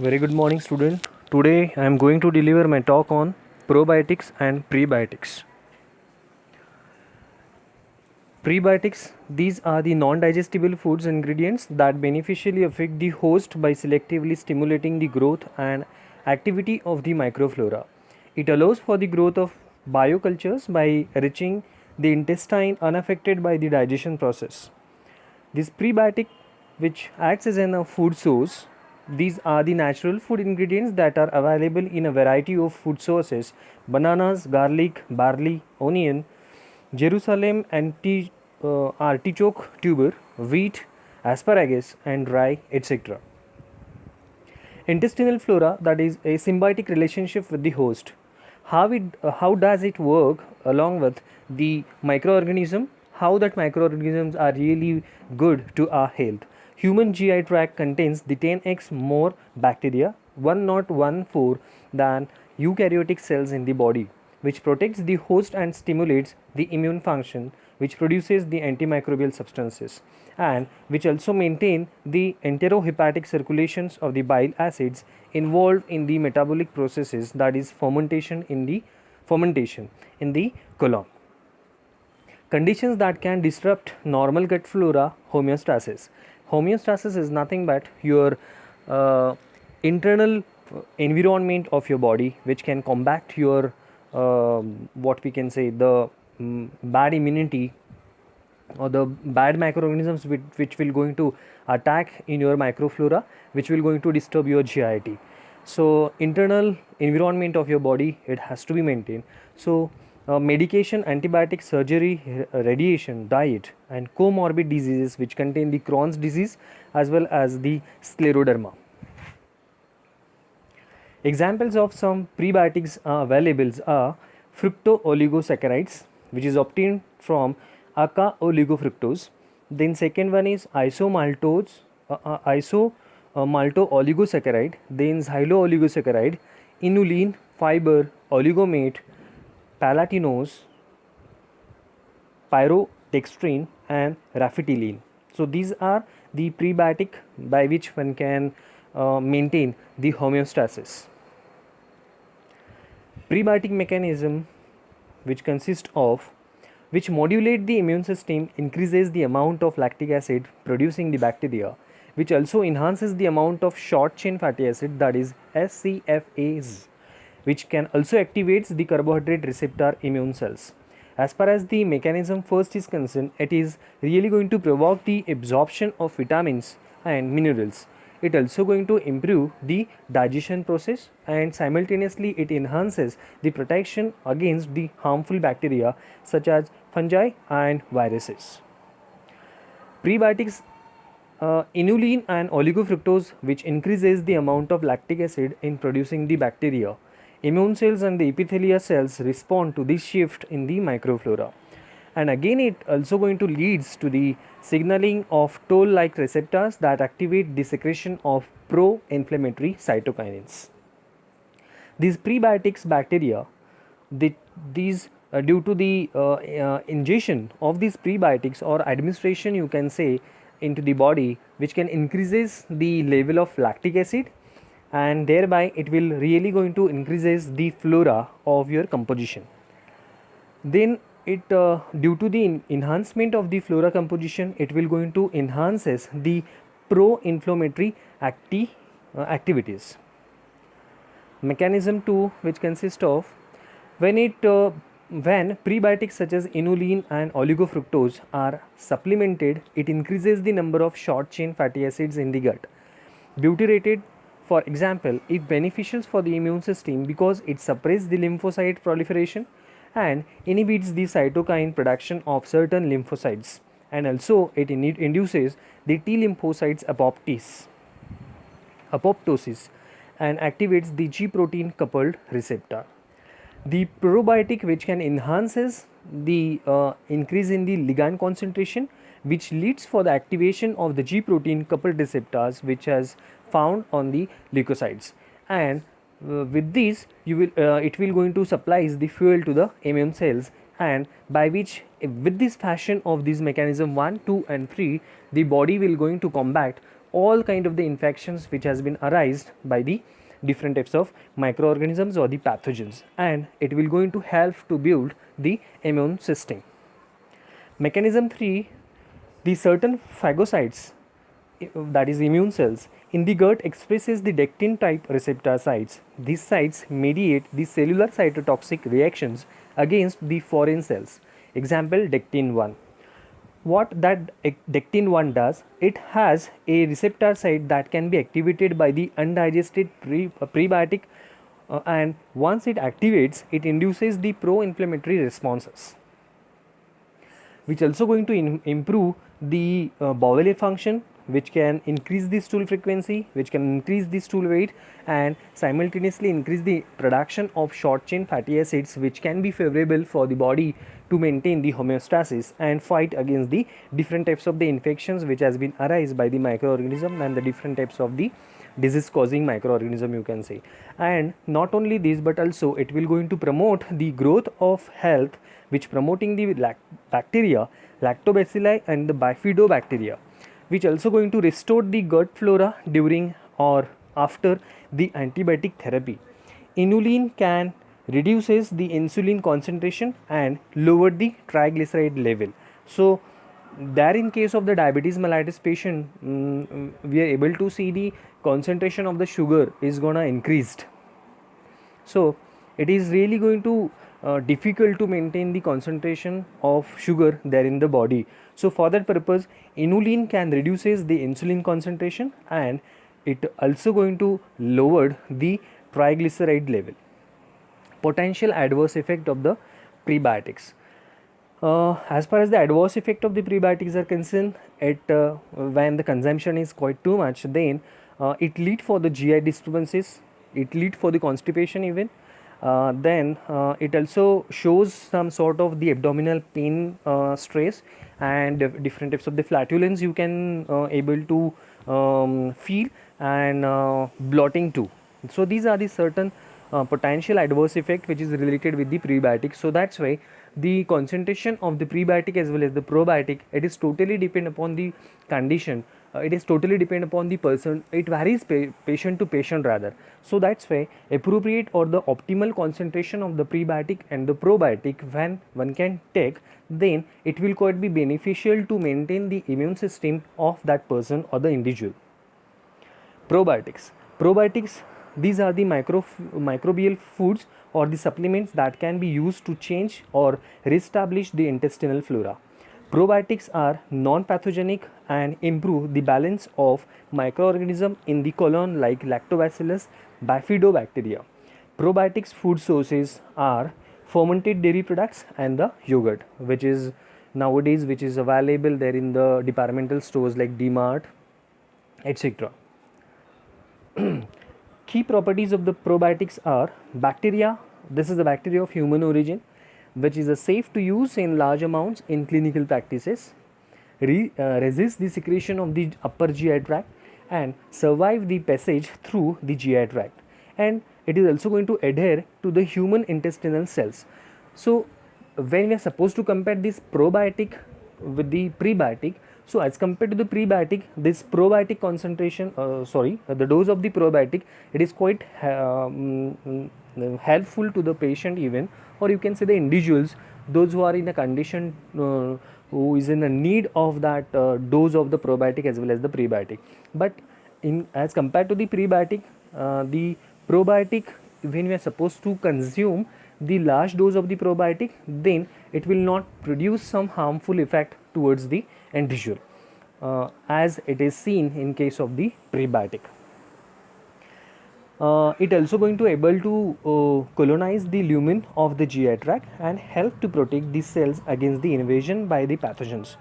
Very good morning, student. Today I am going to deliver my talk on probiotics and prebiotics. Prebiotics, these are the non-digestible foods ingredients that beneficially affect the host by selectively stimulating the growth and activity of the microflora. It allows for the growth of biocultures by enriching the intestine unaffected by the digestion process. This prebiotic, which acts as a food source, these are the natural food ingredients that are available in a variety of food sources: bananas, garlic, barley, onion, Jerusalem artichoke tuber, wheat, asparagus, and rye, etc. Intestinal flora, that is a symbiotic relationship with the host. How does it work along with the microorganism? How that microorganisms are really good to our health. Human GI tract contains the 10x more bacteria, 1.14 than eukaryotic cells in the body, which protects the host and stimulates the immune function, which produces the antimicrobial substances, and which also maintain the enterohepatic circulations of the bile acids involved in the metabolic processes, that is fermentation in the colon. Conditions that can disrupt normal gut flora: homeostasis. Homeostasis is nothing but your internal environment of your body, which can combat your what we can say the bad immunity or the bad microorganisms which will going to attack in your microflora, which will going to disturb your GIT. So internal environment of your body, it has to be maintained. So medication, antibiotic, surgery, radiation, diet, and comorbid diseases which contain the Crohn's disease as well as the scleroderma. Examples of some prebiotics available are fructooligosaccharides, which is obtained from aca oligofructose. Then second one is isomalto-oligosaccharide, then xylo-oligosaccharide, inulin, fiber, oligomate, palatinose, pyrotextrine, and raphitilene. So these are the prebiotic by which one can maintain the homeostasis. Prebiotic mechanism, which consists of which modulate the immune system, increases the amount of lactic acid producing the bacteria, which also enhances the amount of short chain fatty acid, that is SCFAs, which can also activates the carbohydrate receptor immune cells. As far as the mechanism first is concerned, it is really going to provoke the absorption of vitamins and minerals. It also going to improve the digestion process, and simultaneously it enhances the protection against the harmful bacteria such as fungi and viruses. Prebiotics, inulin and oligofructose, which increases the amount of lactic acid in producing the bacteria. Immune cells and the epithelia cells respond to this shift in the microflora, and again it also going to leads to the signaling of toll-like receptors that activate the secretion of pro-inflammatory cytokinins. These prebiotics bacteria, these due to the ingestion of these prebiotics or administration, you can say, into the body, which can increases the level of lactic acid, and thereby it will really going to increases the flora of your composition. Then it due to the enhancement of the flora composition, it will going to enhances the pro-inflammatory activities. Mechanism 2, which consists of when prebiotics such as inulin and oligofructose are supplemented, it increases the number of short chain fatty acids in the gut. Butyrated, for example, is beneficial for the immune system because it suppresses the lymphocyte proliferation and inhibits the cytokine production of certain lymphocytes, and also it induces the T lymphocytes apoptosis and activates the G protein coupled receptor. The probiotic, which can enhances the increase in the ligand concentration, which leads for the activation of the G protein coupled receptors, which has found on the leukocytes, and with this you will it will going to supplies the fuel to the immune cells, and by which with this fashion of this mechanism 1, 2 and 3, the body will going to combat all kind of the infections which has been arised by the different types of microorganisms or the pathogens, and it will going to help to build the immune system. Mechanism 3, the certain phagocytes, that is immune cells in the gut, expresses the dectin type receptor sites. These sites mediate the cellular cytotoxic reactions against the foreign cells. Example, dectin 1. What that dectin 1 does, it has a receptor site that can be activated by the undigested prebiotic, and once it activates, it induces the pro-inflammatory responses, which also going to improve the bowel function, which can increase the stool frequency, which can increase the stool weight, and simultaneously increase the production of short chain fatty acids, which can be favorable for the body to maintain the homeostasis and fight against the different types of the infections which has been arise by the microorganism and the different types of the disease causing microorganism, you can say. And not only this, but also it will going to promote the growth of health, which promoting the bacteria, lactobacilli and the bifidobacteria, which also going to restore the gut flora during or after the antibiotic therapy. Inulin can reduces the insulin concentration and lower the triglyceride level. So there, in case of the diabetes mellitus patient, we are able to see the concentration of the sugar is gonna increased. So it is really going to difficult to maintain the concentration of sugar there in the body. So for that purpose, inulin can reduces the insulin concentration, and it also going to lower the triglyceride level. Potential adverse effect of the prebiotics. As far as the adverse effect of the prebiotics are concerned, when the consumption is quite too much, then it lead for the GI disturbances, it lead for the constipation even. Then it also shows some sort of the abdominal pain, stress, and different types of the flatulence you can able to feel, and bloating too. So these are the certain potential adverse effect which is related with the prebiotic. So that's why the concentration of the prebiotic as well as the probiotic, it is totally depend upon the condition, it is totally depend upon the person, it varies patient to patient rather. So that's why appropriate or the optimal concentration of the prebiotic and the probiotic when one can take, then it will quite be beneficial to maintain the immune system of that person or the individual. Probiotics, these are the microbial foods or the supplements that can be used to change or reestablish the intestinal flora. Probiotics are non-pathogenic and improve the balance of microorganisms in the colon like lactobacillus, bifidobacteria. Probiotics food sources are fermented dairy products and the yogurt, which is nowadays which is available there in the departmental stores like DMart, etc. Key properties of the probiotics are bacteria. This is the bacteria of human origin, which is safe to use in large amounts in clinical practices, resist the secretion of the upper GI tract, and survive the passage through the GI tract. And it is also going to adhere to the human intestinal cells. So when we are supposed to compare this probiotic with the prebiotic, so as compared to the prebiotic, this probiotic concentration, the dose of the probiotic, it is quite helpful to the patient even, or you can say the individuals, those who are in a condition who is in a need of that dose of the probiotic as well as the prebiotic. But as compared to the prebiotic, the probiotic, when we are supposed to consume the large dose of the probiotic, then it will not produce some harmful effect towards the individual, as it is seen in case of the prebiotic. It also going to able to colonize the lumen of the GI tract and help to protect the cells against the invasion by the pathogens.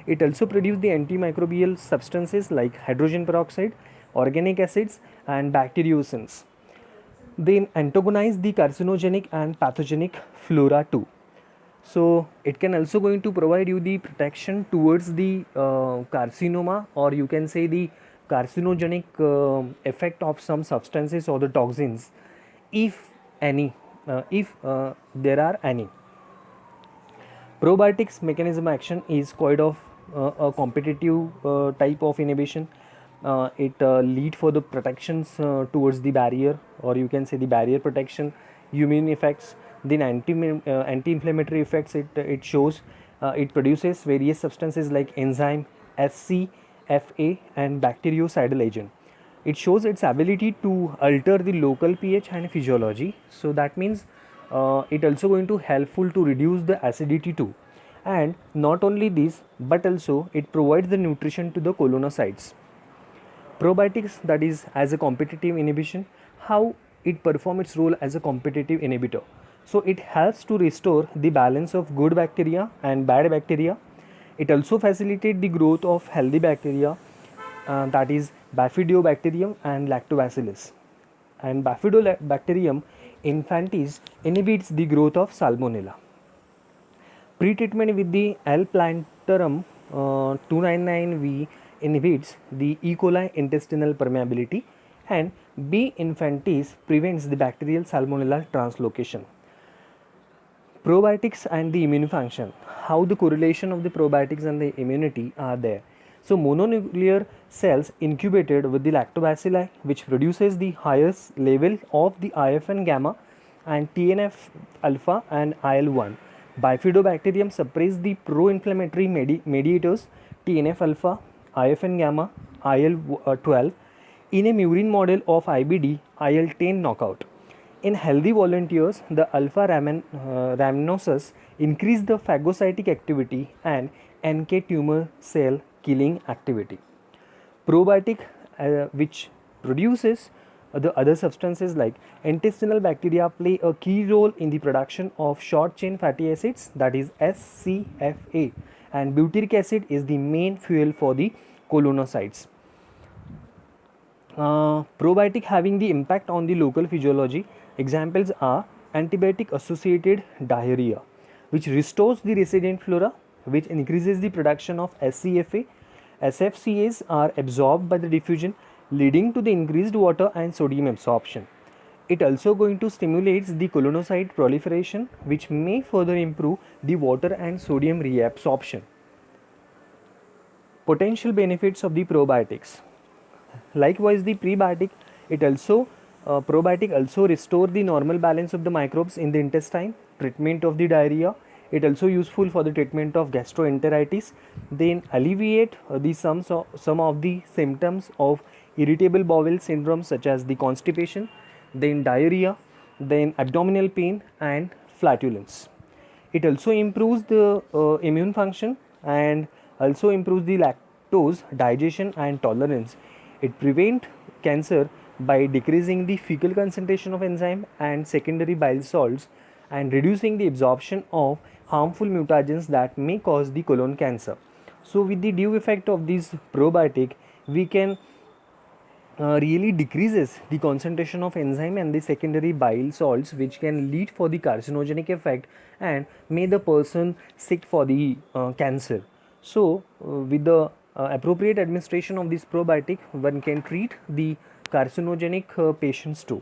It also produce the antimicrobial substances like hydrogen peroxide, organic acids, and bacteriocins. They antagonize the carcinogenic and pathogenic flora too. So it can also going to provide you the protection towards the carcinoma, or you can say the carcinogenic effect of some substances or the toxins, if any, if there are any. Probiotics mechanism action is quite of a competitive type of inhibition. It lead for the protections towards the barrier, or you can say the barrier protection, immune effects, then anti-inflammatory effects. It shows. It produces various substances like enzyme, SCFA, and bactericidal agent. It shows its ability to alter the local pH and physiology. So that means it also going to helpful to reduce the acidity too. And not only this, but also it provides the nutrition to the colonocytes. Probiotics, that is as a competitive inhibition, how it perform its role as a competitive inhibitor. So it helps to restore the balance of good bacteria and bad bacteria. It also facilitates the growth of healthy bacteria, that is Bifidobacterium and Lactobacillus. And Bifidobacterium infantis inhibits the growth of Salmonella. Pre-treatment with the L. plantarum 299V inhibits the E. coli intestinal permeability, and B. infantis prevents the bacterial Salmonella translocation. Probiotics and the immune function. How the correlation of the probiotics and the immunity are there. So mononuclear cells incubated with the lactobacilli, which produces the highest level of the IFN gamma and TNF alpha and IL-1. Bifidobacterium suppress the pro-inflammatory mediators TNF alpha, IFN gamma, IL-12 in a murine model of IBD IL-10 knockout. In healthy volunteers, the alpha rhamnosus increase the phagocytic activity and NK tumor cell killing activity. Probiotic, which produces the other substances like intestinal bacteria, play a key role in the production of short chain fatty acids, that is SCFA, and butyric acid is the main fuel for the colonocytes. Probiotic having the impact on the local physiology. Examples are antibiotic associated diarrhea, which restores the resident flora, which increases the production of SCFA. SFCAs are absorbed by the diffusion, leading to the increased water and sodium absorption. It also going to stimulates the colonocyte proliferation, which may further improve the water and sodium reabsorption. Potential benefits of the probiotics. Likewise, the prebiotic, it also probiotic also restore the normal balance of the microbes in the intestine, treatment of the diarrhea. It also useful for the treatment of gastroenteritis, then alleviate the some of the symptoms of irritable bowel syndrome such as the constipation, then diarrhea, then abdominal pain and flatulence. It also improves the immune function and also improves the lactose digestion and tolerance. It prevents cancer by decreasing the fecal concentration of enzyme and secondary bile salts and reducing the absorption of harmful mutagens that may cause the colon cancer. So with the due effect of this probiotic, we can really decreases the concentration of enzyme and the secondary bile salts, which can lead for the carcinogenic effect and may the person sick for the cancer. So with the appropriate administration of this probiotic, one can treat the carcinogenic patients too.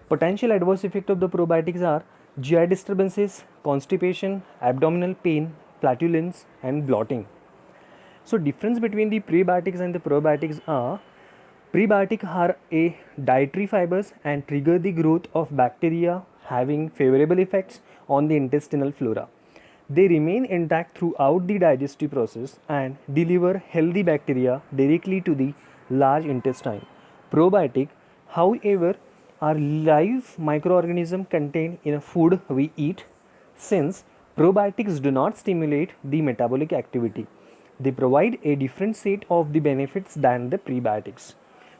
Potential adverse effect of the probiotics are GI disturbances, constipation, abdominal pain, flatulence and bloating. So difference between the prebiotics and the probiotics are: prebiotics are a dietary fibers and trigger the growth of bacteria having favorable effects on the intestinal flora. They remain intact throughout the digestive process and deliver healthy bacteria directly to the large intestine. Probiotic, however, are live microorganisms contained in a food we eat. Since probiotics do not stimulate the metabolic activity, they provide a different set of the benefits than the prebiotics.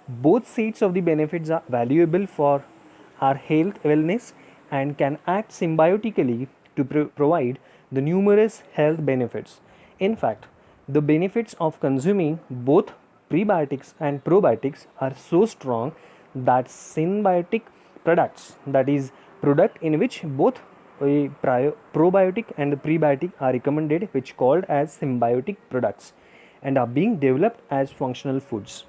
Both sets of the benefits are valuable for our health wellness and can act symbiotically to provide the numerous health benefits. In fact, the benefits of consuming both prebiotics and probiotics are so strong that symbiotic products, that is product in which both a probiotic and the prebiotic are recommended, which called as symbiotic products, and are being developed as functional foods.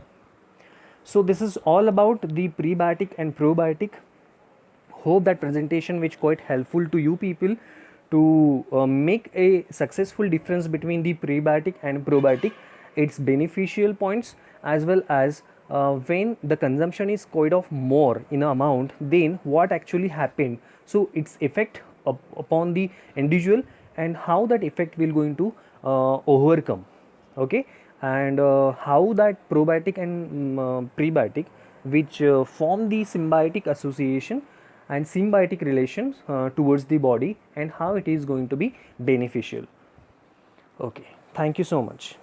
So this is all about the prebiotic and probiotic. Hope that presentation which quite helpful to you people to make a successful difference between the prebiotic and probiotic, its beneficial points as well as when the consumption is quite of more in amount, then what actually happened, so its effect upon the individual and how that effect will going to overcome. Okay, and how that probiotic and prebiotic which form the symbiotic association and symbiotic relations towards the body, and how it is going to be beneficial. Okay, thank you so much.